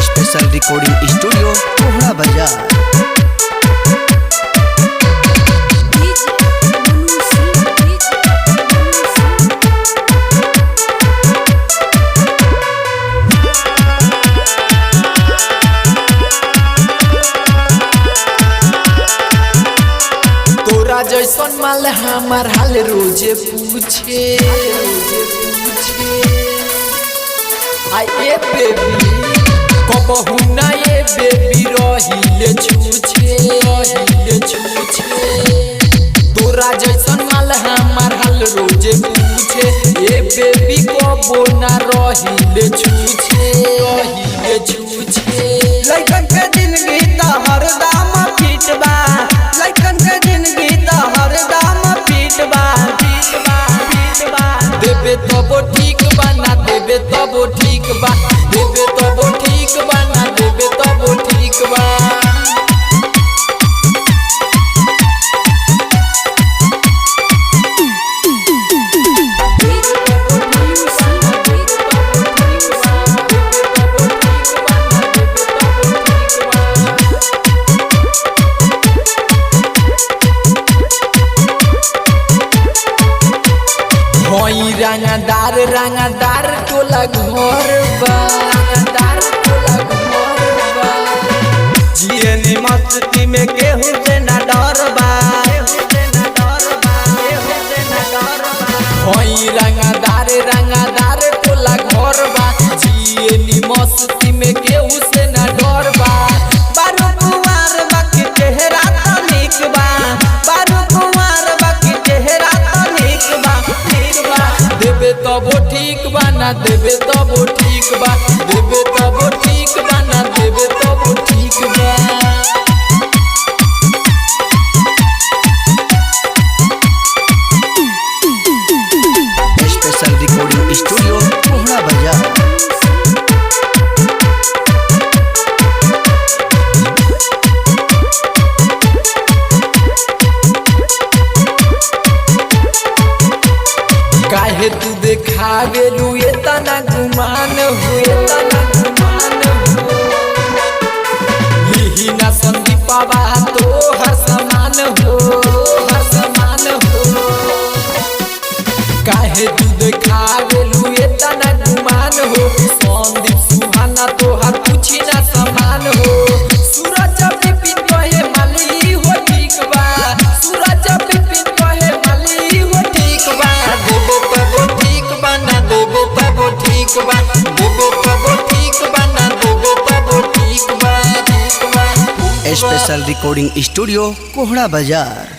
Special recording studio कोहड़ा बाजार। जैसन माल हमार हाल रोजे पूछे आए बेबी कबहू ना ये बेबी रहिले छूछे तोरा जैसन माल हमार हाल रोजे पूछे ये बेबी कबो ना रहिले छूछे लइकन के जिंदगी त हरदम फिट बा लइकन के जिंदगी देबे तबो ठीक बा ना देबे तबो ठीक बा देबे तबो ठीक बा ना देबे तबो ठीक बा रंगदार टोला घर बा जियनी मस्ती में केहू से ना डर बा रंगदार टोला घर बा जियनी मस्ती में केहू से ना डर बा बारू कुंवार बाकी चेहरा तो निक बा बारू कुंवार बाकी चेहरा तो निक बा देबे तबो ठीक बा ना देबे तबो ठीक बा देबे तबो ठीक बा ना देबे तबो ठीक बा स्पेशल रिकॉर्डिंग स्टूडियो कोहड़ा बाजार। काहे तू देखावे लुए तना गुमान हुए यही ना संदीपावा तो हर समान हो काहे तू देखावे लुए तना गुमान हो संदीप सुहाना तो हर पूछी ना समान हो सूरज बिपिन कहे माली हो ठीक बा सूरज बिपिन कहे माली हो ठीक बा देबे तबो ठीक बा ना देबे तबो ठीक बा देबे तबो ठीक बा ना देबे तबो ठीक बा स्पेशल रिकॉर्डिंग स्टूडियो कोहड़ा बाजार।